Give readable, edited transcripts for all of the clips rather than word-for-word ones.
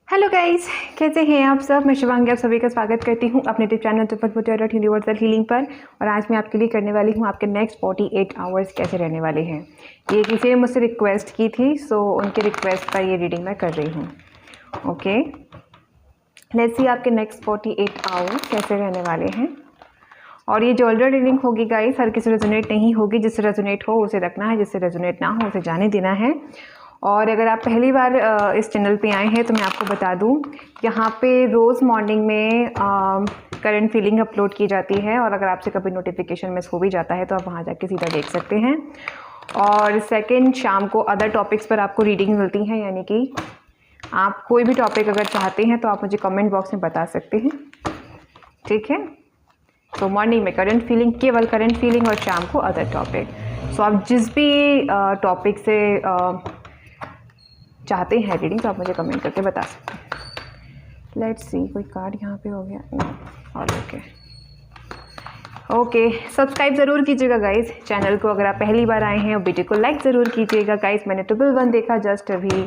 Hello guys, कैसे हैं आप सब। मैं शिवांगी आप सभी का स्वागत करती हूं अपने यूट्यूब चैनल तुपट यूनिवर्सल हीलिंग पर। और आज मैं आपके लिए करने वाली हूं आपके नेक्स्ट 48 आवर्स कैसे रहने वाले हैं। ये किसी ने मुझसे रिक्वेस्ट की थी, सो उनके रिक्वेस्ट पर ये रीडिंग मैं कर रही हूँ। ओके, लेट्स सी आपके नेक्स्ट 48 आवर्स कैसे रहने वाले हैं। और ये जनरल रीडिंग होगी गाइस, हर किसी रेजोनेट नहीं होगी। जिससे रेजोनेट हो उसे रखना है, जिससे रेजोनेट ना हो उसे जाने देना है। और अगर आप पहली बार इस चैनल पे आए हैं तो मैं आपको बता दूं, यहाँ पे रोज़ मॉर्निंग में करंट फीलिंग अपलोड की जाती है। और अगर आपसे कभी नोटिफिकेशन मिस हो भी जाता है तो आप वहाँ जाके सीधा देख सकते हैं। और सेकंड, शाम को अदर टॉपिक्स पर आपको रीडिंग मिलती हैं, यानी कि आप कोई भी टॉपिक अगर चाहते हैं तो आप मुझे कमेंट बॉक्स में बता सकते हैं, ठीक है। तो मॉर्निंग में करंट फीलिंग, केवल करंट फीलिंग, और शाम को अदर टॉपिक। सो आप जिस भी टॉपिक से चाहते हैं रीडिंग तो आप मुझे कमेंट करके बता सकते हैं। लेट्स सी, कोई कार्ड यहाँ पे हो गया नहीं। और ओके, सब्सक्राइब ज़रूर कीजिएगा गाइस चैनल को अगर आप पहली बार आए हैं। और वीडियो को लाइक ज़रूर कीजिएगा गाइस, मैंने 111 देखा जस्ट अभी।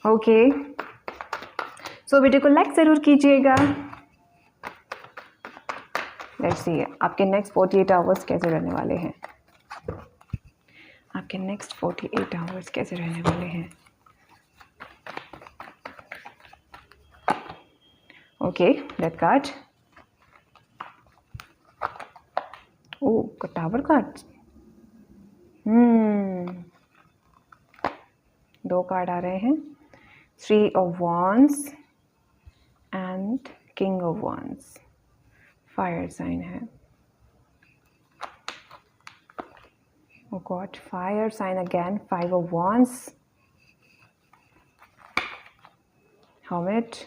ओके, सो वीडियो को लाइक ज़रूर कीजिएगा। लेट्स सी आपके नेक्स्ट 48 आवर्स कैसे रहने वाले हैं। आपके नेक्स्ट 48 आवर्स कैसे रहने वाले हैं। Okay, that card. Oh, tower card. दो कार्ड आ रहे हैं, 3 of Wands and King of Wands। Fire sign है। Oh God, fire sign again, 5 of Wands, Hermit,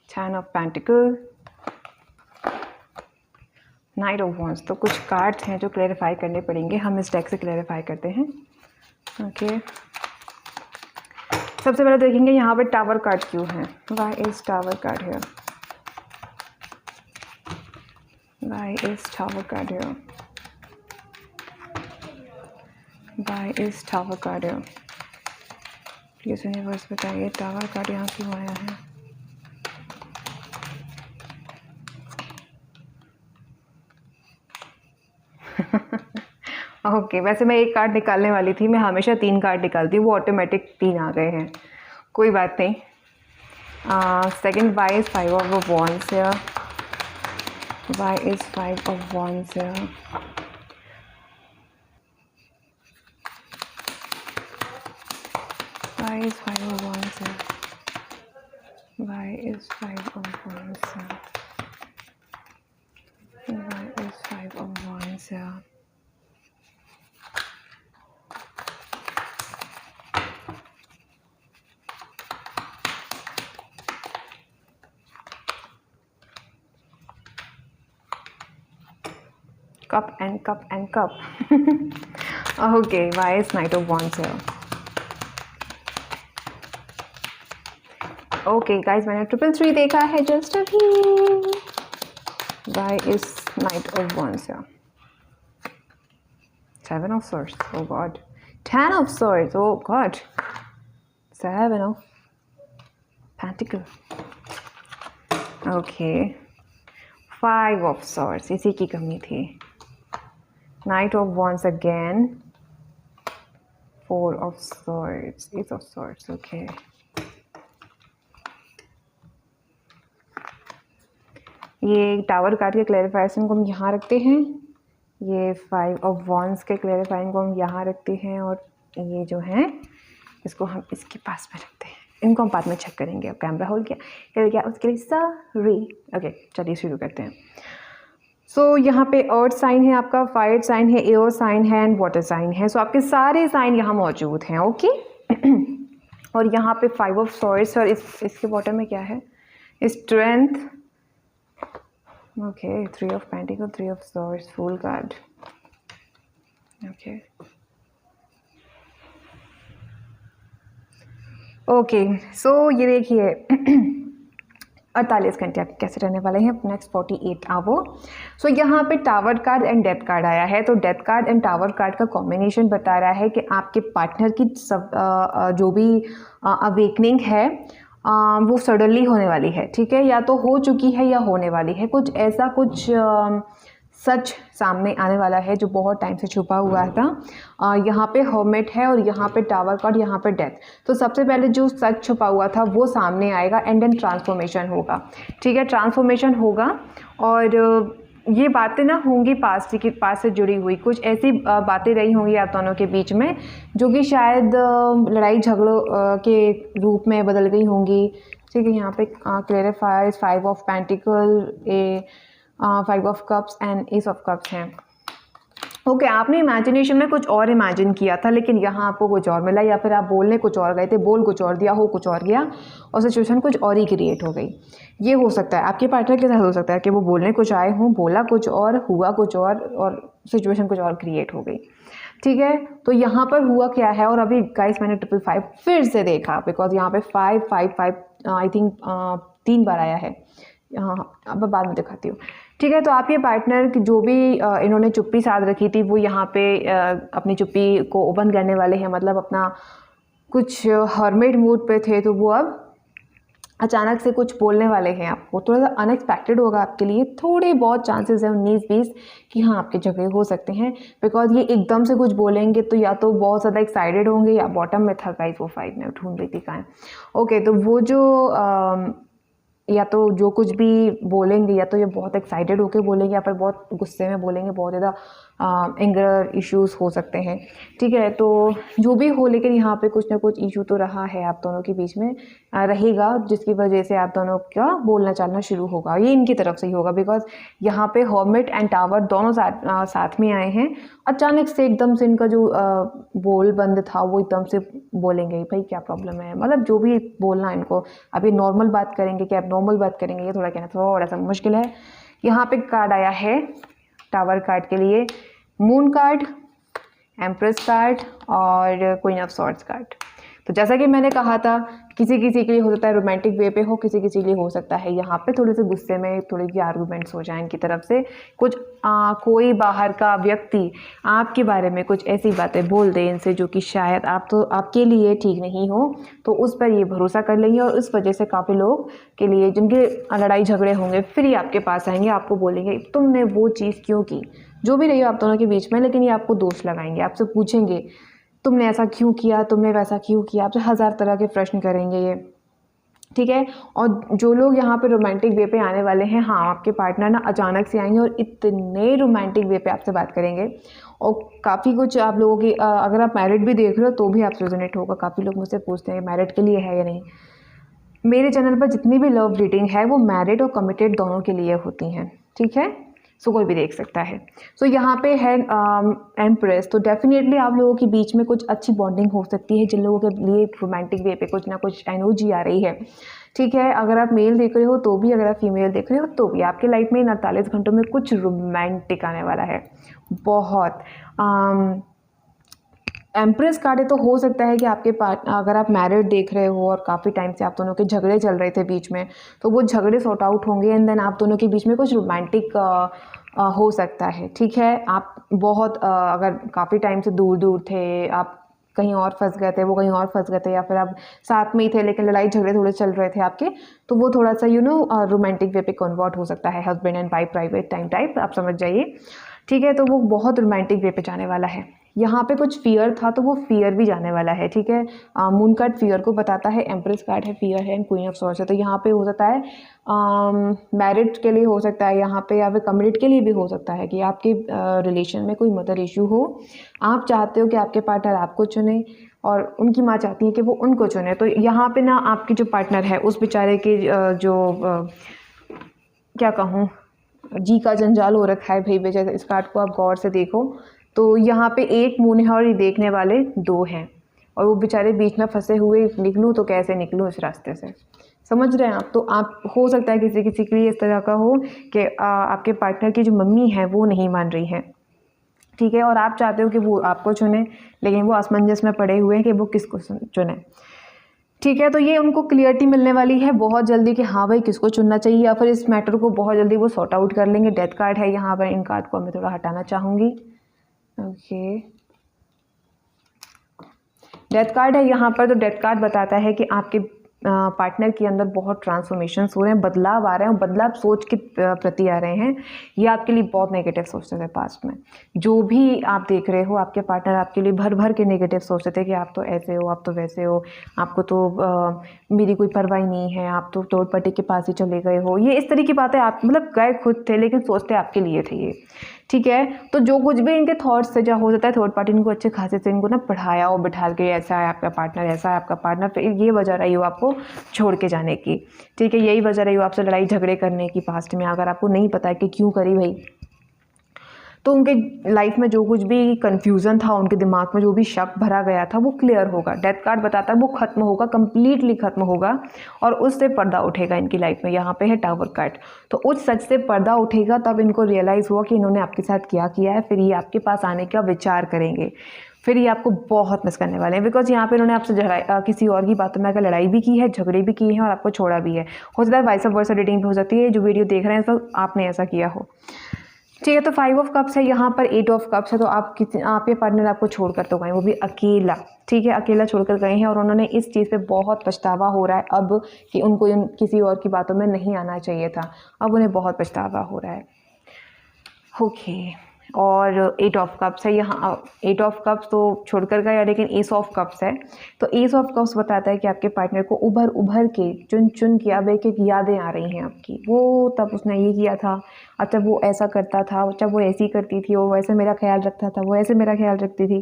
10 of Pentacle, night of wands. तो कुछ कार्ड्स हैं जो क्लैरिफाई करने पड़ेंगे, हम इस डेक से क्लैरिफाई करते हैं। ओके, सबसे पहले देखेंगे यहाँ पर टावर कार्ड क्यों है। वाई इज टावर कार्ड है, वाई इज टावर कार्ड है, वाई इज टावर कार्ड है। प्लीज यूनिवर्स बताइए टावर कार्ड यहाँ क्यों आया है। ओके, वैसे मैं एक कार्ड निकालने वाली थी, मैं हमेशा 3 कार्ड निकालती हूँ, वो ऑटोमेटिक 3 आ गए हैं, कोई बात नहीं। Second, why is 5 of Wands here, why is 5 of Wands here, why is 5 of Wands here, why is 5 of Wands here, why is 5 of Wands here। Cup and cup and cup. Okay, why is Knight of Wands here? Okay guys, मैंने 333 देखा है just अभी। Why is Knight of Wands here? 7 of Swords, oh God. 10 of Swords, oh God. 7 of Pentacle. Okay. 5 of Swords, इसी की कमी थी। Knight of Wands again, 4 of Swords, 8 of Swords, okay. ये tower card के clarification को हम यहाँ रखते हैं, ये 5 of Wands के क्लैरिफाइंग को हम यहाँ रखते हैं, और ये जो है इसको हम इसके पास में रखते हैं। इनको हम बाद में चेक करेंगे। अब कैमरा होल्ड किया उसके लिए सॉरी। ओके, चलिए शुरू करते हैं। सो यहाँ पे अर्थ साइन है आपका, फायर साइन है, एयर साइन है एंड वाटर साइन है। सो आपके सारे साइन यहाँ मौजूद हैं। ओके और यहाँ पे 5 of Swords, और इसके बॉटम में क्या है, strength. Okay, 3 of Pentacles, 3 of Swords, full card. Okay okay, so ये देखिए 48 घंटे आपके कैसे रहने वाले हैं नेक्स्ट 48 आवर। सो यहाँ पे tower card and death card आया है, तो death card and tower card का कॉम्बिनेशन बता रहा है कि आपके पार्टनर की सब जो भी अवेकनिंग है वो सडनली होने वाली है, ठीक है, या तो हो चुकी है या होने वाली है, कुछ ऐसा कुछ सच सामने आने वाला है जो बहुत टाइम से छुपा हुआ था। यहाँ पे हर्मिट है और यहाँ पे टावर कार्ड, यहाँ पे डेथ। तो सबसे पहले जो सच छुपा हुआ था वो सामने आएगा एंड देन ट्रांसफॉर्मेशन होगा, ठीक है, ट्रांसफॉर्मेशन होगा। और ये बातें ना होंगी पास्ट के पास से जुड़ी हुई, कुछ ऐसी बातें रही होंगी आप दोनों के बीच में जो कि शायद लड़ाई झगड़ों के रूप में बदल गई होंगी, ठीक है। यहाँ पे क्लैरिफायर्स 5 of pentacle, 5 of cups and S of cups हैं। ओके, आपने इमेजिनेशन में कुछ और इमेजिन किया था लेकिन यहाँ आपको कुछ और मिला, या फिर आप बोलने कुछ और गए थे, बोल कुछ और दिया, हो कुछ और गया और सिचुएशन कुछ और ही क्रिएट हो गई। ये हो सकता है आपके पार्टनर के साथ हो सकता है कि वो बोलने कुछ आए हों, बोला कुछ और, हुआ कुछ और सिचुएशन कुछ और क्रिएट हो गई, ठीक है। तो यहाँ पर हुआ क्या है, और अभी गाइस मैंने 555 फिर से देखा बिकॉज यहाँ पे 555 आई थिंक 3 बार आया है। हाँ, अब बाद में दिखाती हूँ, ठीक है। तो आपके पार्टनर की जो भी इन्होंने चुप्पी साध रखी थी वो यहाँ पे अपनी चुप्पी को ओपन करने वाले हैं, मतलब अपना कुछ हर्मिट मूड पे थे तो वो अब अचानक से कुछ बोलने वाले हैं आपको, थोड़ा सा अनएक्सपेक्टेड होगा आपके लिए, थोड़े बहुत चांसेस है 19-20 कि हाँ आपके झगड़े हो सकते हैं, बिकॉज ये एकदम से कुछ बोलेंगे तो या तो बहुत ज़्यादा एक्साइटेड होंगे या बॉटम में था गाइस वो 5 में ढूंढ रही थी कहाँ। ओके, तो वो जो या तो जो कुछ भी बोलेंगे या तो ये बहुत एक्साइटेड होकर बोलेंगे या फिर बहुत गुस्से में बोलेंगे, बहुत ज़्यादा एंगर इश्यूज हो सकते हैं, ठीक है। तो जो भी हो लेकिन यहाँ पे कुछ ना कुछ इशू तो रहा है आप दोनों के बीच में, रहेगा, जिसकी वजह से आप दोनों का बोलना चालना शुरू होगा। ये इनकी तरफ से ही होगा बिकॉज यहाँ पे हर्मिट एंड टावर दोनों साथ में आए हैं। अचानक से एकदम से इनका जो बोल बंद था वो एकदम से बोलेंगे, भाई क्या प्रॉब्लम है, मतलब जो भी बोलना इनको, अभी नॉर्मल बात करेंगे कि आप नॉर्मल बात करेंगे, ये थोड़ा कहना थोड़ा सा मुश्किल है। यहाँ पे कार्ड आया है टावर कार्ड के लिए, मून कार्ड, एम्प्रेस कार्ड और क्वीन ऑफ सॉर्ड्स कार्ड। तो जैसा कि मैंने कहा था किसी किसी के लिए हो सकता है रोमांटिक वे पे हो, किसी किसी के लिए हो सकता है यहाँ पे थोड़े से गुस्से में थोड़ी सी आर्गूमेंट्स हो जाएं इनकी तरफ से, कुछ कोई बाहर का व्यक्ति आपके बारे में कुछ ऐसी बातें बोल दे इनसे जो कि शायद आप तो आपके लिए ठीक नहीं हो, तो उस पर ये भरोसा कर लेंगे और उस वजह से काफ़ी लोग के लिए जिनके लड़ाई झगड़े होंगे फिर ये आपके पास आएंगे, आपको बोलेंगे तुमने वो चीज़ क्यों की, जो भी रही हो आप दोनों के बीच में, लेकिन ये आपको दोष लगाएंगे, आपसे पूछेंगे तुमने ऐसा क्यों किया, तुमने वैसा क्यों किया, आपसे 1000 तरह के प्रश्न करेंगे ये, ठीक है। और जो लोग यहाँ पे रोमांटिक वे पे आने वाले हैं, हाँ आपके पार्टनर ना अचानक से आएंगे और इतने रोमांटिक वे पे आपसे बात करेंगे और काफ़ी कुछ आप लोगों की अगर आप मैरिड भी देख रहे हो तो भी आपसे रेजोनेट होगा। काफ़ी लोग मुझसे पूछते हैं मैरिड के लिए है या नहीं। मेरे चैनल पर जितनी भी लव रीडिंग है वो मैरिड और कमिटेड दोनों के लिए होती हैं, ठीक है, सो कोई भी देख सकता है। सो यहाँ पे है एम्प्रेस, तो डेफिनेटली आप लोगों के बीच में कुछ अच्छी बॉन्डिंग हो सकती है जिन लोगों के लिए रोमांटिक वे पे कुछ ना कुछ एनर्जी आ रही है, ठीक है। अगर आप मेल देख रहे हो तो भी, अगर आप फीमेल देख रहे हो तो भी, आपके लाइफ में 48 घंटों में कुछ रोमांटिक आने वाला है बहुत। एम्प्रेस कार्ड है तो हो सकता है कि आपके अगर आप मैरिड देख रहे हो और काफ़ी टाइम से आप दोनों के झगड़े चल रहे थे बीच में, तो वो झगड़े सॉर्ट आउट होंगे एंड देन आप दोनों के बीच में कुछ रोमांटिक हो सकता है, ठीक है। आप बहुत अगर काफ़ी टाइम से दूर दूर थे, आप कहीं और फंस गए थे, वो कहीं और फंस गए थे, या फिर आप साथ में ही थे लेकिन लड़ाई झगड़े थोड़े चल रहे थे आपके, तो वो थोड़ा सा रोमांटिक वे पे कन्वर्ट हो सकता है, husband and wife private time type, आप समझ जाइए, ठीक है। तो वो बहुत रोमांटिक वे पे जाने वाला है। यहाँ पे कुछ फियर था तो वो फियर भी जाने वाला है, ठीक है। मून कार्ड फियर को बताता है, एम्प्रेस कार्ड है फियर है, एंड क्वीन ऑफ सॉर्ड्स है। तो यहाँ पे हो सकता है मैरिड के लिए हो सकता है यहाँ पे, या फिर कमिटेड के लिए भी हो सकता है कि आपके रिलेशन में कोई मदर इशू हो, आप चाहते हो कि आपके पार्टनर आपको चुने और उनकी माँ चाहती है कि वो उनको चुने। तो यहाँ पे ना आपकी जो पार्टनर है उस बेचारे के क्या कहूँ, जी का जंजाल हो रखा है भाई बेचा। इस कार्ड को आप गौर से देखो तो यहाँ पे एक मून है और ये देखने वाले 2 हैं और वो बेचारे बीच में फंसे हुए, निकलूँ तो कैसे निकलूँ इस रास्ते से, समझ रहे हैं आप। तो आप हो सकता है किसी किसी के लिए इस तरह का हो कि आपके पार्टनर की जो मम्मी है वो नहीं मान रही हैं, ठीक है, और आप चाहते हो कि वो आपको चुने लेकिन वो असमंजस में पड़े हुए हैं कि वो किसको चुने। ठीक है, तो ये उनको क्लियरिटी मिलने वाली है बहुत जल्दी कि हाँ भाई किसको चुनना चाहिए, या फिर इस मैटर को बहुत जल्दी वो सॉर्ट आउट कर लेंगे। डेथ कार्ड है यहाँ पर, इन कार्ड को मैं थोड़ा हटाना चाहूँगी। ओके, डेथ कार्ड है यहाँ पर, तो डेथ कार्ड बताता है कि आपके पार्टनर के अंदर बहुत ट्रांसफॉर्मेशंस हो रहे हैं, बदलाव आ रहे हैं, बदलाव सोच के प्रति आ रहे हैं। ये आपके लिए बहुत नेगेटिव सोचते थे पास्ट में। जो भी आप देख रहे हो, आपके पार्टनर आपके लिए भर भर के नेगेटिव सोचते थे कि आप तो ऐसे हो, आप तो वैसे हो, आपको तो मेरी कोई परवाह नहीं है, आप तो थर्ड पार्टी के पास ही चले गए हो। ये इस तरह की बातें आप मतलब गए खुद थे, लेकिन सोचते आपके लिए थे ये। ठीक है, तो जो कुछ भी इनके थॉट्स से जो हो जाता है, थर्ड पार्टी इनको अच्छे खासे से इनको ना पढ़ाया और बिठा के, ऐसा है आपका पार्टनर, ऐसा है आपका पार्टनर, फिर ये वजह रही हो आपको छोड़ के जाने की। ठीक है, यही वजह रही हो आपसे लड़ाई झगड़े करने की पास्ट में। अगर आपको नहीं पता है कि क्यों करी भाई, तो उनके लाइफ में जो कुछ भी कन्फ्यूज़न था, उनके दिमाग में जो भी शक भरा गया था, वो क्लियर होगा। डेथ कार्ड बताता है वो ख़त्म होगा, कम्प्लीटली ख़त्म होगा, और उससे पर्दा उठेगा इनकी लाइफ में। यहाँ पे है टावर कार्ड, तो उस सच से पर्दा उठेगा, तब इनको रियलाइज़ हुआ कि इन्होंने आपके साथ क्या किया है। फिर ये आपके पास आने का विचार करेंगे, फिर ये आपको बहुत मिस करने वाले हैं, बिकॉज यहाँ पे इन्होंने आपसे किसी और की बातों में अगर लड़ाई भी की है, झगड़े भी किए हैं, और आपको छोड़ा भी है। हो सकता है वाइस वर्सा रीडिंग भी हो सकती है, जो वीडियो देख रहे हैं तो आपने ऐसा किया हो। ठीक है, तो 5 ऑफ कप्स है यहाँ पर, 8 ऑफ कप्स है, तो आपके पार्टनर आपको छोड़कर तो गए, वो भी अकेला। ठीक है, अकेला छोड़कर गए हैं, और उन्होंने इस चीज़ पे बहुत पछतावा हो रहा है अब कि उनको किसी और की बातों में नहीं आना चाहिए था। अब उन्हें बहुत पछतावा हो रहा है। ओके, और 8 ऑफ कप्स है यहाँ। 8 ऑफ कप्स तो छोड़कर गया, लेकिन एस ऑफ कप्स है, तो एस ऑफ कप्स बताता है कि आपके पार्टनर को उभर उभर के, चुन चुन के अब एक एक यादें आ रही हैं आपकी। वो तब उसने ये किया था, अच्छा वो ऐसा करता था, अच्छा वो ऐसी करती थी, वो वैसे मेरा ख्याल रखता था, वो ऐसे मेरा ख्याल रखती थी।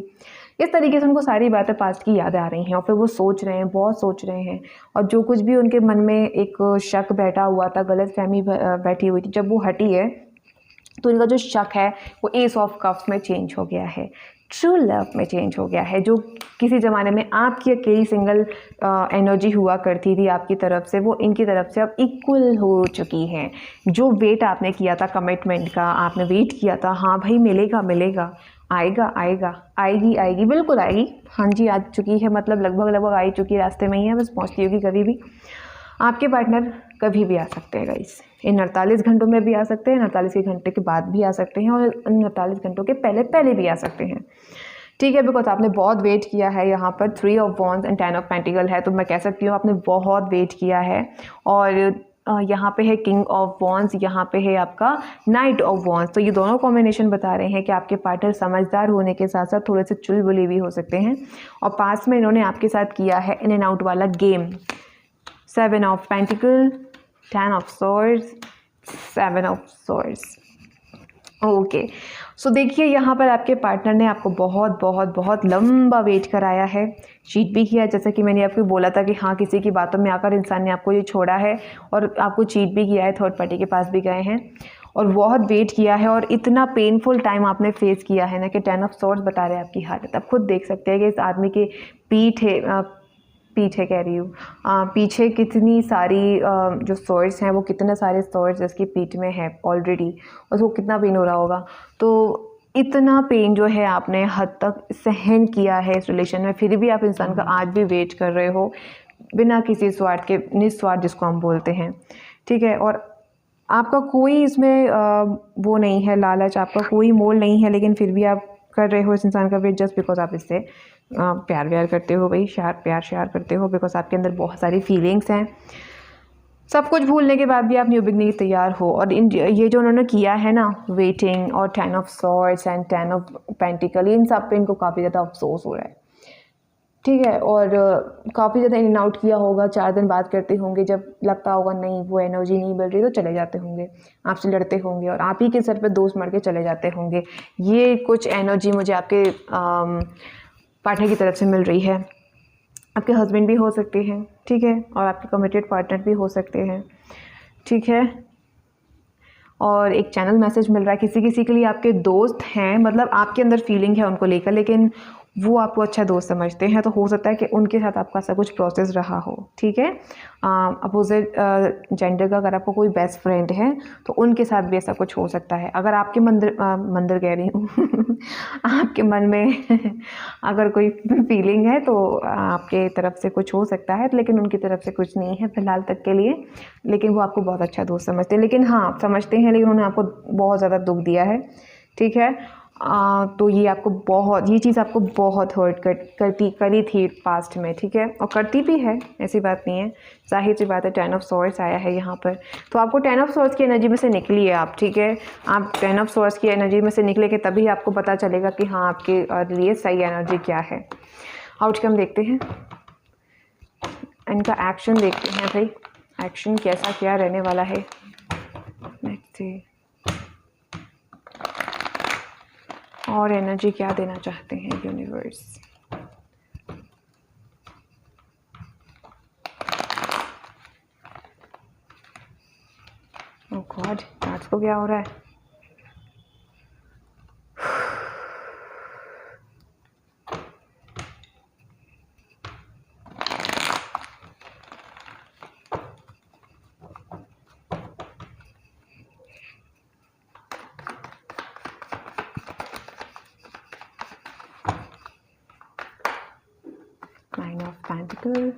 इस तरीके से उनको सारी बातें पास्ट की यादें आ रही हैं, और फिर वो सोच रहे हैं, बहुत सोच रहे हैं। और जो कुछ भी उनके मन में एक शक बैठा हुआ था, गलतफहमी बैठी हुई थी, जब वो हटी है, तो इनका जो शक है वो एस ऑफ कप्स में चेंज हो गया है, ट्रू लव में चेंज हो गया है। जो किसी ज़माने में आपकी अकेली सिंगल एनर्जी हुआ करती थी आपकी तरफ से, वो इनकी तरफ से अब इक्वल हो चुकी है। जो वेट आपने किया था कमिटमेंट का, आपने वेट किया था, हाँ भाई मिलेगा मिलेगा, आएगा आएगा, आएगी आएगी, बिल्कुल आएगी, हाँ जी आ चुकी है, मतलब लगभग आ ही चुकी है, रास्ते में ही है, बस पहुँचती होगी कभी भी। आपके पार्टनर कभी भी आ सकते हैं गाइस, इन 48 घंटों में भी आ सकते हैं, 48 घंटे के बाद भी आ सकते हैं, और इन 48 घंटों के पहले भी आ सकते हैं। ठीक है, बिकॉज आपने बहुत वेट किया है। यहाँ पर 3 of wands and 10 of pentacle है, तो मैं कह सकती हूँ आपने बहुत वेट किया है। और यहाँ पे है किंग ऑफ वॉन्ड्स, यहाँ पे है आपका नाइट ऑफ वॉन्ड्स, तो ये दोनों कॉम्बिनेशन बता रहे हैं कि आपके पार्टनर समझदार होने के साथ साथ थोड़े से चुलबुले भी हो सकते हैं, और पास में इन्होंने आपके साथ किया है इन एंड आउट वाला game. 7 of pentacle, 10 of swords, 7 of swords. Okay, so देखिए यहाँ पर आपके पार्टनर ने आपको बहुत बहुत बहुत लंबा वेट कराया है, चीट भी किया, जैसे कि मैंने आपको बोला था कि हाँ किसी की बातों में आकर इंसान ने आपको ये छोड़ा है, और आपको चीट भी किया है, थर्ड पार्टी के पास भी गए हैं, और बहुत वेट किया है, और इतना पेनफुल टाइम आपने फेस किया है ना कि 10 ऑफ सॉर्ड्स बता रहे हैं आपकी हालत। आप खुद देख सकते हैं कि इस आदमी के पीछे कह रही हूँ, पीछे कितनी सारी जो सॉर्ड्स हैं, वो कितने सारे सॉर्ड्स इसकी पीठ में है ऑलरेडी, उसको कितना पेन हो रहा होगा। तो इतना पेन जो है आपने हद तक सहन किया है इस रिलेशन में, फिर भी आप इंसान का आज भी वेट कर रहे हो, बिना किसी स्वार्थ के, निस्वार्थ जिसको हम बोलते हैं। ठीक है, और आपका कोई इसमें वो नहीं है लालच, आपका कोई मोल नहीं है, लेकिन फिर भी आप कर रहे हो इस इंसान का वेट जस्ट बिकॉज आप इससे प्यार व्यार करते हो भाई, प्यार श्यार करते हो, बिकॉज आपके अंदर बहुत सारी फीलिंग्स हैं। सब कुछ भूलने के बाद भी आप न्यू बिगनिंग तैयार हो, और ये जो उन्होंने किया है ना, वेटिंग और 10 of swords and 10 of pentacle, इन सब पे इनको काफ़ी ज़्यादा अफसोस हो रहा है। ठीक है, और काफ़ी ज़्यादा इन आउट किया होगा, 4 दिन बात करते होंगे, जब लगता होगा नहीं वो एनर्जी नहीं मिल रही तो चले जाते होंगे, आपसे लड़ते होंगे, और आप ही के सर पे दोस्त मर के चले जाते होंगे। ये कुछ एनर्जी मुझे आपके पार्टनर की तरफ से मिल रही है। आपके हस्बैंड भी हो सकते हैं, ठीक है, और आपके कमिटेड पार्टनर भी हो सकते हैं। ठीक है, और एक चैनल मैसेज मिल रहा है किसी किसी के लिए आपके दोस्त हैं, मतलब आपके अंदर फीलिंग है उनको लेकर, लेकिन वो आपको अच्छा दोस्त समझते हैं, तो हो सकता है कि उनके साथ आपका ऐसा कुछ प्रोसेस रहा हो, ठीक है। अपोजिट जेंडर का अगर आपको कोई बेस्ट फ्रेंड है तो उनके साथ भी ऐसा कुछ हो सकता है। अगर आपके मंदिर कह रही हूँ आपके मन में अगर कोई फीलिंग है तो आपके तरफ से कुछ हो सकता है, लेकिन उनकी तरफ से कुछ नहीं है फ़िलहाल तक के लिए। लेकिन वो आपको बहुत अच्छा दोस्त समझते हैं, लेकिन हाँ समझते हैं, लेकिन उन्होंने आपको बहुत ज़्यादा दुख दिया है, ठीक है। तो ये आपको बहुत, ये चीज़ आपको बहुत हर्ट करी थी पास्ट में, ठीक है, और करती भी है, ऐसी बात नहीं है, जाहिर सी बात है। 10 ऑफ सॉर्ड्स आया है यहाँ पर, तो आपको 10 ऑफ सॉर्ड्स की एनर्जी में से निकली है आप, ठीक है। आप 10 ऑफ सॉर्ड्स की एनर्जी में से निकले कि तभी आपको पता चलेगा कि हाँ आपके लिए सही एनर्जी क्या है। आउटकम देखते हैं, इनका एक्शन देखते हैं भाई, एक्शन कैसा क्या रहने वाला है। नेक्स्ट सी, और एनर्जी क्या देना चाहते हैं यूनिवर्स। ओह गॉड, कार्ड्स को क्या हो रहा है। Nine of Pentacles,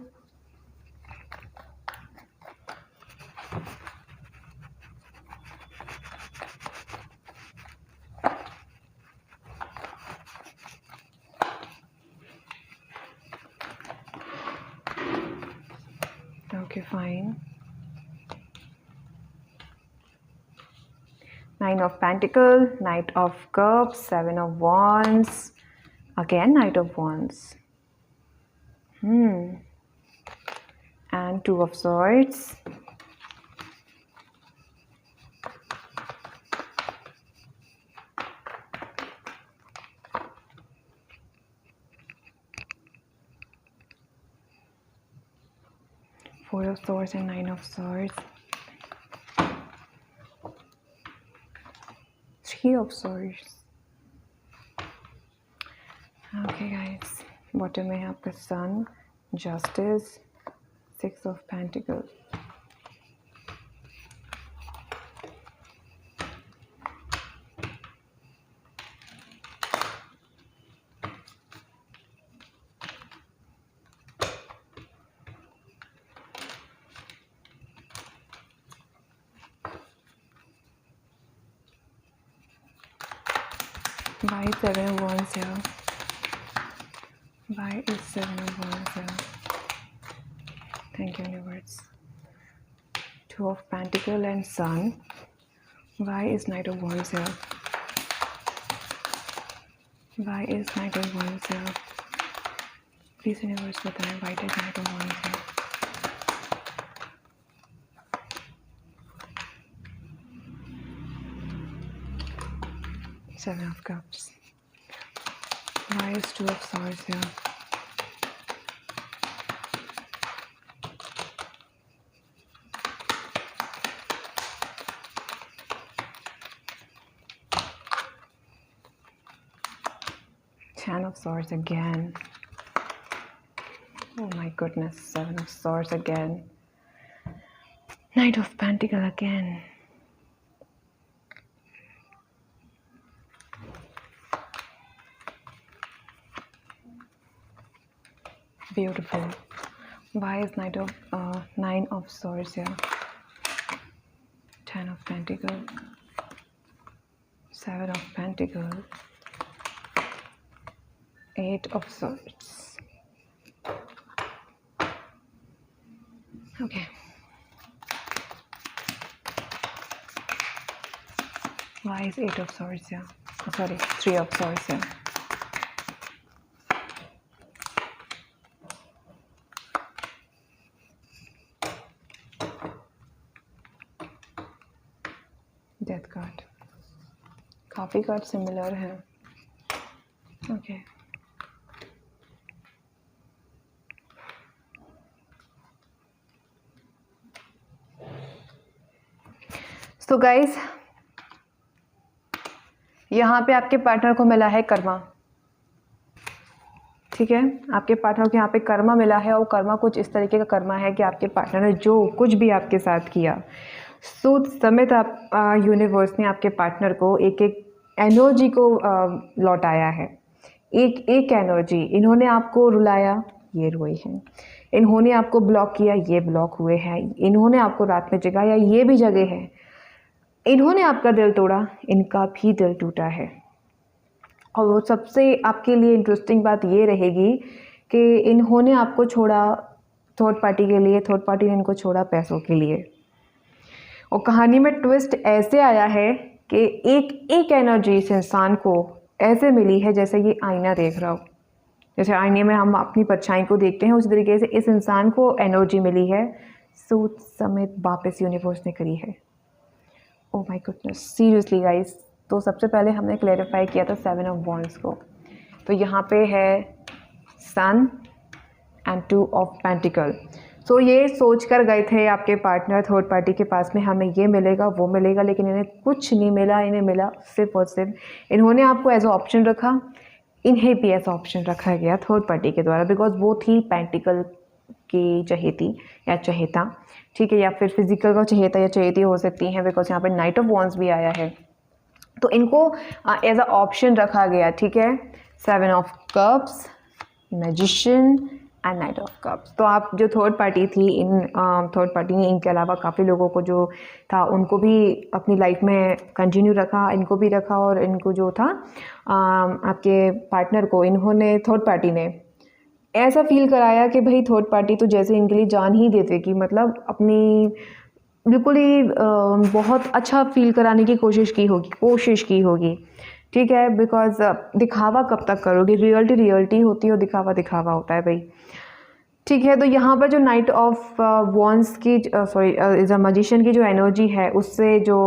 okay fine. Nine of Pentacles, Knight of Cups, Seven of Wands, again Knight of Wands, and Two of Swords, Four of Swords and Nine of Swords, Three of Swords. Okay guys, bottom में है आपका Sun, Justice, Six of Pentacles. Why is Seven of Wands here? Why is Seven of Wands here? Thank you, universe. Two of Pentacles and Sun. Why is Knight of Wands here? Why is Knight of Wands here? Please, universe, बताएं why is Knight of Wands here? Seven of Cups. Why is Two of Swords here? Ten of Swords again. Oh my goodness, Seven of Swords again. Knight of Pentacles again. Beautiful. Why is Nine of Swords here? Ten of Pentacles. Seven of Pentacles. Eight of Swords. Okay. Why is Eight of Swords here? Oh, sorry, Three of Swords here. Death card. काफी card similar है. Okay. So guys, यहाँ पे आपके partner को मिला है कर्मा. ठीक है, आपके पार्टनर को यहाँ पे कर्मा मिला है और कर्मा कुछ इस तरीके का कर्मा है कि आपके पार्टनर ने जो कुछ भी आपके साथ किया सूद समेत आप यूनिवर्स ने आपके पार्टनर को एक एक एनर्जी को लौटाया है। एक एक एनर्जी, इन्होंने आपको रुलाया, ये रोए हैं। इन्होंने आपको ब्लॉक किया, ये ब्लॉक हुए हैं। इन्होंने आपको रात में जगाया, ये भी जगे हैं। इन्होंने आपका दिल तोड़ा, इनका भी दिल टूटा है। और वो सबसे आपके लिए इंटरेस्टिंग बात ये रहेगी कि इन्होंने आपको छोड़ा थर्ड पार्टी के लिए, थर्ड पार्टी ने इनको छोड़ा पैसों के लिए। और कहानी में ट्विस्ट ऐसे आया है कि एक एक एनर्जी इस इंसान को ऐसे मिली है जैसे ये आईना देख रहा हो। जैसे आईने में हम अपनी परछाई को देखते हैं, उसी तरीके से इस इंसान को एनर्जी मिली है, सूद समेत वापस यूनिवर्स ने करी है। Oh my goodness, seriously guys. तो सबसे पहले हमने क्लैरिफाई किया था 7 ऑफ वॉन्ड्स को। तो यहाँ पे है सन एंड 2 ऑफ पेंटिकल। सो ये सोच कर गए थे आपके पार्टनर थर्ड पार्टी के पास में हमें ये मिलेगा वो मिलेगा, लेकिन इन्हें कुछ नहीं मिला। इन्हें मिला सिर्फ और सिर्फ इन्होंने आपको एज ऑप्शन रखा, इन्हें भी ऐसा ऑप्शन रखा गया थर्ड पार्टी के द्वारा, बिकॉज वो थी पेंटिकल की चहेती या चहेता, ठीक है, या फिर फिजिकल का चहेता या चहेती हो सकती हैं, बिकॉज यहाँ पे नाइट ऑफ वॉन्ड्स भी आया है। तो इनको एज अ ऑप्शन रखा गया, ठीक है। 7 of cups, magician and night of cups. तो आप जो थर्ड पार्टी थी, इन थर्ड पार्टी ने इनके अलावा काफ़ी लोगों को जो था उनको भी अपनी लाइफ में कंटिन्यू रखा, इनको भी रखा, और इनको जो था आपके पार्टनर को इन्होंने थर्ड पार्टी ने ऐसा फील कराया कि भाई थर्ड पार्टी तो जैसे इनके लिए जान ही देते कि मतलब अपनी बिल्कुल ही बहुत अच्छा फील कराने की कोशिश की होगी, ठीक है। बिकॉज दिखावा कब तक करोगे, रियलिटी होती है और दिखावा दिखावा होता है भाई, ठीक है। तो यहाँ पर जो नाइट ऑफ वॉन्ड्स की इज़ अ मैजिशियन की जो एनर्जी है, उससे जो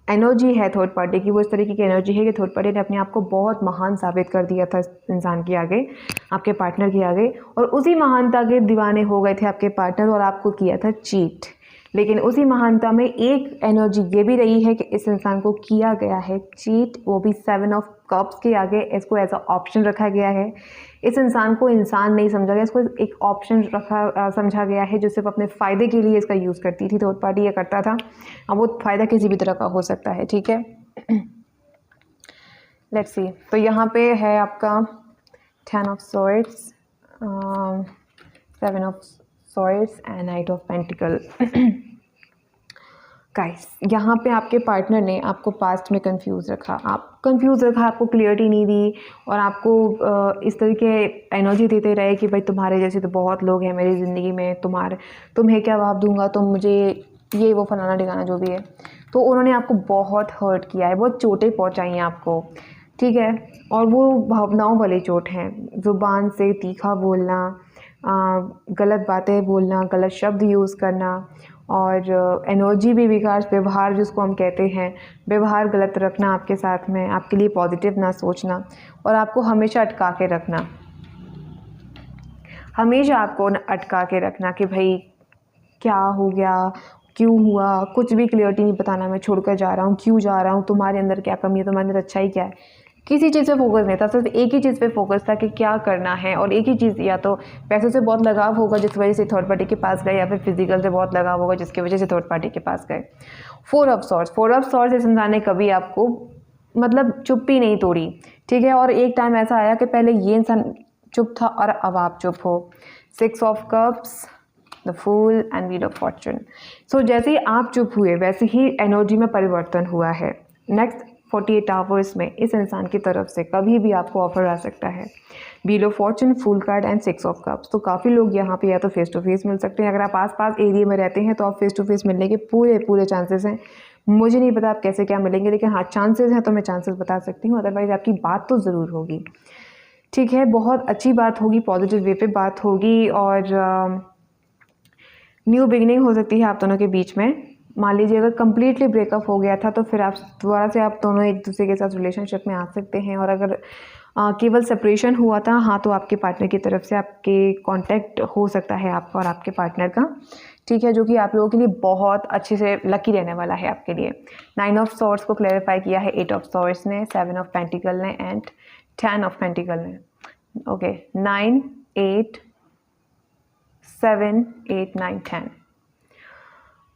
एनर्जी है थर्ड पार्टी की, वो इस तरीके की एनर्जी है कि थर्ड पार्टी ने अपने आप को बहुत महान साबित कर दिया था इस इंसान के आगे, आपके पार्टनर के आगे, और उसी महानता के दीवाने हो गए थे आपके पार्टनर और आपको किया था चीट। लेकिन उसी महानता में एक एनर्जी ये भी रही है कि इस इंसान को किया गया है चीट, वो भी 7 ऑफ कप्स के आगे। इसको एज अ ऑप्शन रखा गया है। इस इंसान को इंसान नहीं समझा गया, इसको एक ऑप्शन समझा गया है जो सिर्फ अपने फ़ायदे के लिए इसका यूज़ करती थी थर्ड पार्टी, या करता था। अब वो फ़ायदा किसी भी तरह का हो सकता है, ठीक है। Let's see. तो यहाँ पे है आपका 10 of swords, 7 of swords and night of pentacle. Guys, यहाँ पे आपके पार्टनर ने आपको पास्ट में कंफ्यूज रखा, आपको क्लियरिटी नहीं दी, और आपको इस तरह के एनर्जी देते रहे कि भाई तुम्हारे जैसे तो बहुत लोग हैं मेरी ज़िंदगी में, तुम्हें क्या जवाब दूंगा, तुम मुझे ये वो फलाना ठिकाना जो भी है। तो उन्होंने आपको बहुत हर्ट किया है, बहुत चोटें पहुँचाई हैं आपको, ठीक है। और वो भावनाओं वाली चोट हैं, ज़ुबान से तीखा बोलना, गलत बातें बोलना, गलत शब्द यूज़ करना, और एनर्जी भी बेकार, व्यवहार जिसको हम कहते हैं, व्यवहार गलत रखना आपके साथ में, आपके लिए पॉजिटिव ना सोचना, और आपको हमेशा अटका के रखना, हमेशा आपको अटका के रखना कि भाई क्या हो गया, क्यों हुआ, कुछ भी क्लियरिटी नहीं बताना, मैं छोड़कर जा रहा हूँ, क्यों जा रहा हूँ, तुम्हारे अंदर क्या कमी है, तुम्हारे अंदर अच्छाई क्या है। किसी चीज़ पे फोकस नहीं था, सिर्फ एक ही चीज़ पे फोकस था कि क्या करना है, और एक ही चीज़, या तो पैसों से बहुत लगाव होगा जिस वजह से थर्ड पार्टी के पास गए, या फिर फिजिकल से बहुत लगाव होगा जिसकी वजह से थर्ड पार्टी के पास गए। 4 ऑफ सॉर्ड्स, इस इंसान ने कभी आपको मतलब चुप्पी नहीं तोड़ी, ठीक है। और एक टाइम ऐसा आया कि पहले ये इंसान चुप था और अब आप चुप हो। 6 of cups, the fool and wheel of fortune. So जैसे ही आप चुप हुए वैसे ही एनर्जी में परिवर्तन हुआ है। नेक्स्ट 48 आवर्स में इस इंसान की तरफ से कभी भी आपको ऑफर आ सकता है। Wheel of fortune, fool card and 6 of cups. तो काफ़ी लोग यहाँ पे या तो फेस टू फेस मिल सकते हैं, अगर आप आसपास एरिया में रहते हैं तो आप फेस टू फेस मिलने के पूरे चांसेस हैं। मुझे नहीं पता आप कैसे क्या मिलेंगे, लेकिन हाँ चांसेस हैं, तो मैं चांसेस बता सकती हूँ। अदरवाइज़ आपकी बात तो ज़रूर होगी, ठीक है। बहुत अच्छी बात होगी, पॉजिटिव वे पे बात होगी, और न्यू बिगनिंग हो सकती है आप दोनों के बीच में। मान लीजिए अगर कम्प्लीटली ब्रेकअप हो गया था तो फिर आप दोबारा से आप दोनों एक दूसरे के साथ रिलेशनशिप में आ सकते हैं। और अगर केवल सेपरेशन हुआ था, हाँ, तो आपके पार्टनर की तरफ से आपके कांटेक्ट हो सकता है आपका और आपके पार्टनर का, ठीक है, जो कि आप लोगों के लिए बहुत अच्छे से लकी रहने वाला है आपके लिए। 9 ऑफ सॉर्ड्स को क्लैरिफाई किया है 8 ऑफ सॉर्ड्स ने, 7 ऑफ पेंटिकल ने एंड 10 ऑफ पेंटिकल ने। ओके 9 8 7 8 9 10।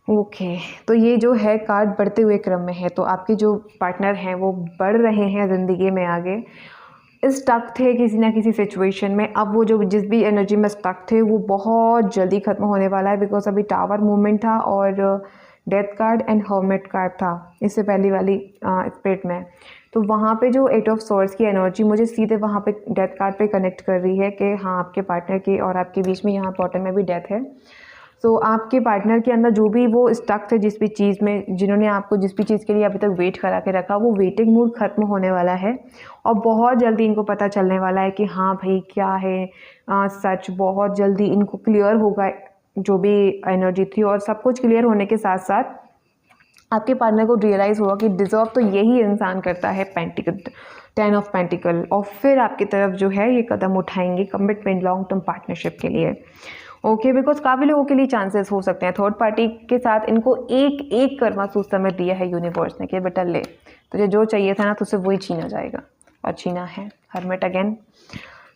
ओके तो ये जो है कार्ड बढ़ते हुए क्रम में है, तो आपके जो पार्टनर हैं वो बढ़ रहे हैं ज़िंदगी में आगे। स्टक थे किसी ना किसी सिचुएशन में, अब वो जो जिस भी एनर्जी में स्टक थे वो बहुत जल्दी ख़त्म होने वाला है, बिकॉज अभी टावर मूवमेंट था और death card and hermit card था इससे पहली वाली स्पिरिट में। तो वहाँ पे जो 8 ऑफ सोर्ड्स की एनर्जी मुझे सीधे वहाँ पे डेथ कार्ड पे कनेक्ट कर रही है कि हाँ आपके पार्टनर के और आपके बीच में यहाँ बॉटम में भी डेथ है। तो आपके पार्टनर के अंदर जो भी वो स्टक थे जिस भी चीज़ में, जिन्होंने आपको जिस भी चीज़ के लिए अभी तक वेट करा के रखा, वो वेटिंग मूड ख़त्म होने वाला है और बहुत जल्दी इनको पता चलने वाला है कि हाँ भाई क्या है सच। बहुत जल्दी इनको क्लियर होगा जो भी एनर्जी थी, और सब कुछ क्लियर होने के साथ साथ आपके पार्टनर को रियलाइज़ होगा कि डिज़र्व तो यही इंसान करता है पेंटिकल 10 ऑफ पेंटिकल, और फिर आपकी तरफ जो है ये कदम उठाएंगे कमिटमेंट लॉन्ग टर्म पार्टनरशिप के लिए। ओके बिकॉज काफ़ी लोगों के लिए चांसेस हो सकते हैं थर्ड पार्टी के साथ, इनको एक कर्मा उस समय दिया है यूनिवर्स ने कि बेटा ले तुझे जो चाहिए था ना तुझसे वही छीना जाएगा, और छीना है हर्मिट अगेन।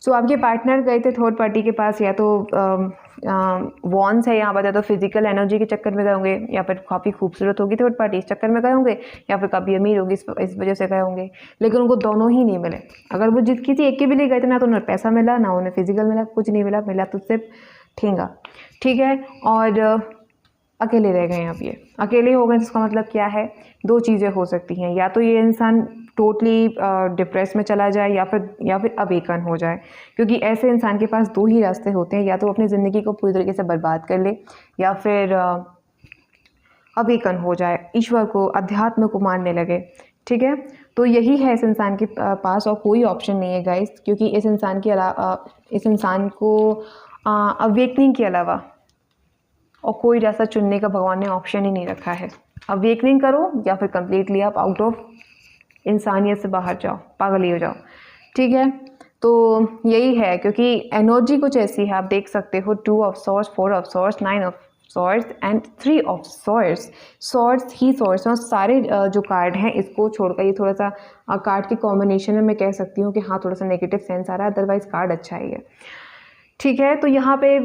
सो आपके पार्टनर गए थे थर्ड पार्टी के पास, या तो वॉन्स है यहाँ पर, या तो फिजिकल एनर्जी के चक्कर में गए होंगे, या फिर काफ़ी खूबसूरत होगी थर्ड पार्टी इस चक्कर में गए होंगे, या फिर काफ़ी अमीर होगी इस वजह से गए होंगे, लेकिन उनको दोनों ही नहीं मिले। अगर वो जिस किसी एक के भी लिए गए थे ना तो उन्हें पैसा मिला ना उन्हें फिजिकल मिला, कुछ नहीं मिला, मिला तो सिर्फ ठेंगा, ठीक है। और अकेले रह गए अब, ये अकेले हो गए, इसका मतलब क्या है, दो चीज़ें हो सकती हैं, या तो ये इंसान टोटली डिप्रेस में चला जाए या फिर अवेकन हो जाए, क्योंकि ऐसे इंसान के पास दो ही रास्ते होते हैं, या तो अपनी ज़िंदगी को पूरी तरीके से बर्बाद कर ले या फिर अवेकन हो जाए, ईश्वर को अध्यात्म को मानने लगे, ठीक है। तो यही है इस इंसान के पास, और कोई ऑप्शन नहीं है गाइस, क्योंकि इस इंसान को अवेकनिंग के अलावा और कोई रास्ता चुनने का भगवान ने ऑप्शन ही नहीं रखा है। अवेकनिंग करो या फिर कंप्लीटली आप आउट ऑफ इंसानियत से बाहर जाओ, पागल ही हो जाओ, ठीक है। तो यही है, क्योंकि एनर्जी कुछ ऐसी है, आप देख सकते हो 2 of swords, 4 of swords, 9 of swords and 3 of swords. Swords he swords, और सारे जो कार्ड हैं इसको छोड़कर ये थोड़ा सा कार्ड के कॉम्बिनेशन में मैं कह सकती हूँ कि हाँ थोड़ा सा नेगेटिव सेंस आ रहा है, अदरवाइज कार्ड अच्छा ही है, ठीक है। तो यहाँ पे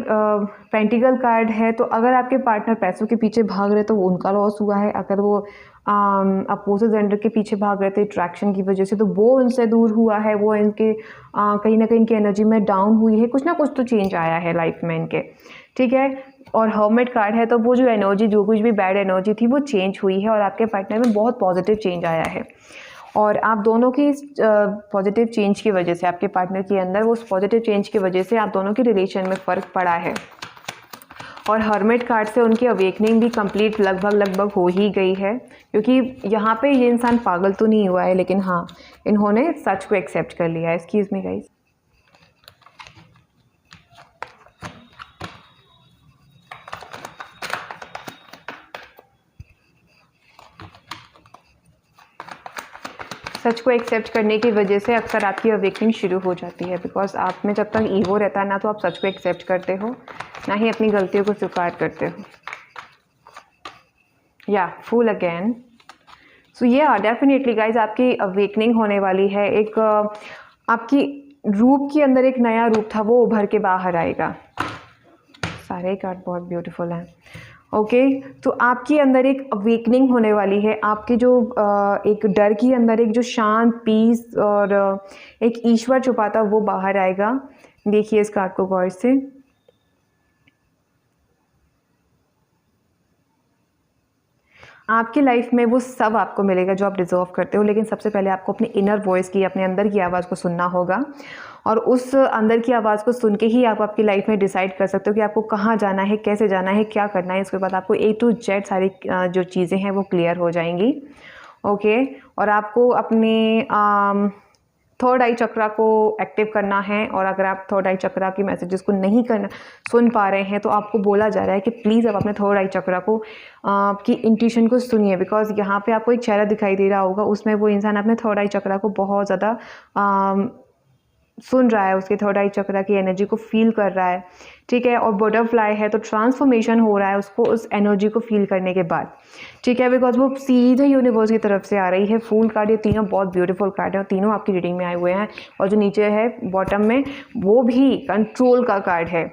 पेंटिकल कार्ड है, तो अगर आपके पार्टनर पैसों के पीछे भाग रहे तो वो उनका लॉस हुआ है, अगर वो अपोजिट जेंडर के पीछे भाग रहे थे अट्रैक्शन की वजह से तो वो उनसे दूर हुआ है, वो इनके कहीं ना कहीं इनकी एनर्जी में डाउन हुई है, कुछ ना कुछ तो चेंज आया है लाइफ में इनके, ठीक है। और हर्मिट कार्ड है, तो वो जो एनर्जी, जो कुछ भी बैड एनर्जी थी वो चेंज हुई है और आपके पार्टनर में बहुत पॉजिटिव चेंज आया है, और आप दोनों की पॉजिटिव चेंज की वजह से, आपके पार्टनर के अंदर वो पॉजिटिव चेंज की वजह से आप दोनों के रिलेशन में फ़र्क पड़ा है। और हर्मिट कार्ड से उनकी अवेकनिंग भी कंप्लीट लगभग हो ही गई है, क्योंकि यहाँ पे ये इंसान पागल तो नहीं हुआ है, लेकिन हाँ इन्होंने सच को एक्सेप्ट कर लिया है। एक्सक्यूज़ मी गाइस, सच को एक्सेप्ट करने की वजह से अक्सर आपकी अवेकनिंग शुरू हो जाती है, बिकॉज आप में जब तक ईगो रहता है ना तो आप सच को एक्सेप्ट करते हो, ना ही अपनी गलतियों को स्वीकार करते हो। या फूल अगेन। सो या डेफिनेटली गाइज आपकी अवेकनिंग होने वाली है, एक आपकी रूप के अंदर एक नया रूप था वो उभर के बाहर आएगा। सारे कार्ड बहुत ब्यूटीफुल हैं। ओके तो आपके अंदर एक अवेकनिंग होने वाली है, आपके जो एक डर के अंदर एक जो शांत पीस और एक ईश्वर छुपा था वो बाहर आएगा। देखिए इस कार्ड को गौर से, आपकी लाइफ में वो सब आपको मिलेगा जो आप डिजर्व करते हो, लेकिन सबसे पहले आपको अपने इनर वॉइस की, अपने अंदर की आवाज़ को सुनना होगा, और उस अंदर की आवाज़ को सुन के ही आप आपकी लाइफ में डिसाइड कर सकते हो कि आपको कहाँ जाना है, कैसे जाना है, क्या करना है। इसके बाद आपको A to Z सारी जो चीज़ें हैं वो क्लियर हो जाएंगी। ओके और आपको अपने थर्ड आई चक्रा को एक्टिव करना है, और अगर आप थर्ड आई चक्रा की मैसेजेस को नहीं सुन पा रहे हैं तो आपको बोला जा रहा है कि प्लीज़ आप अपने थर्ड आई चक्रा को की इंट्यूशन को सुनिए, बिकॉज यहाँ पे आपको एक चेहरा दिखाई दे रहा होगा, उसमें वो इंसान अपने थर्ड आई चक्रा को बहुत ज़्यादा सुन रहा है, उसके थर्ड आई चक्रा की एनर्जी को फील कर रहा है, ठीक है। और बटरफ्लाई है तो ट्रांसफॉर्मेशन हो रहा है उसको उस एनर्जी को फील करने के बाद, ठीक है, बिकॉज वो सीधे यूनिवर्स की तरफ से आ रही है। फूल कार्ड, ये तीनों बहुत ब्यूटीफुल कार्ड है और तीनों आपकी रीडिंग में आए हुए हैं। और जो नीचे है बॉटम में वो भी कंट्रोल का कार्ड है।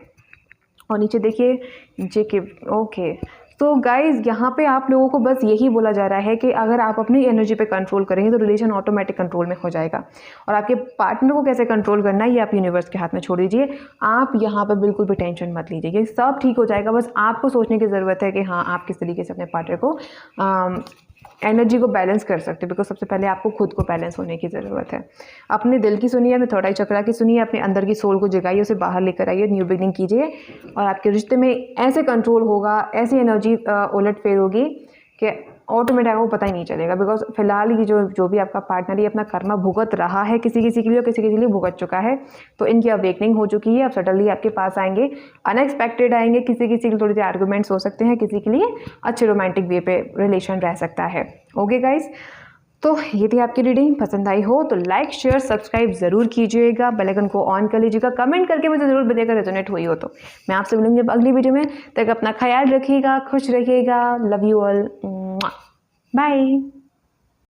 और नीचे देखिए जेके, ओके। तो गाइज़ यहाँ पे आप लोगों को बस यही बोला जा रहा है कि अगर आप अपनी एनर्जी पे कंट्रोल करेंगे तो रिलेशन ऑटोमेटिक कंट्रोल में हो जाएगा। और आपके पार्टनर को कैसे कंट्रोल करना है ये आप यूनिवर्स के हाथ में छोड़ दीजिए। आप यहाँ पर बिल्कुल भी टेंशन मत लीजिए, ये सब ठीक हो जाएगा। बस आपको सोचने की ज़रूरत है कि हाँ आप किस तरीके से अपने पार्टनर को एनर्जी को बैलेंस कर सकते हैं। बिकॉज सबसे पहले आपको खुद को बैलेंस होने की ज़रूरत है। अपने दिल की सुनिए, अपने थर्ड आई चक्रा की सुनिए, अपने अंदर की सोल को जगाइए, उसे बाहर लेकर आइए, न्यू बिगनिंग कीजिए। और आपके रिश्ते में ऐसे कंट्रोल होगा, ऐसी एनर्जी उलट फेर होगी कि ऑटोमेटिक आपको पता ही नहीं चलेगा। बिकॉज फिलहाल ये जो भी आपका पार्टनर ये अपना कर्मा भुगत रहा है, किसी किसी के लिए और किसी के लिए भुगत चुका है, तो इनकी अवेकनिंग हो चुकी है। अब सडनली आपके पास आएंगे, अनएक्सपेक्टेड आएंगे। किसी किसी के लिए थोड़ी सी आर्गूमेंट्स हो सकते हैं, किसी के लिए अच्छे रोमांटिक वे पे रिलेशन रह सकता है। ओके गाइज, तो ये थी आपकी रीडिंग। पसंद आई हो तो लाइक शेयर सब्सक्राइब ज़रूर कीजिएगा, बेल आइकन को ऑन कर लीजिएगा, कमेंट करके मुझे ज़रूर बताइएगा रेजोनेट हुई हो तो। मैं आपसे मिलूंगी अगली वीडियो में, तक अपना ख्याल रखिएगा, खुश रखिएगा। Love you all, bye.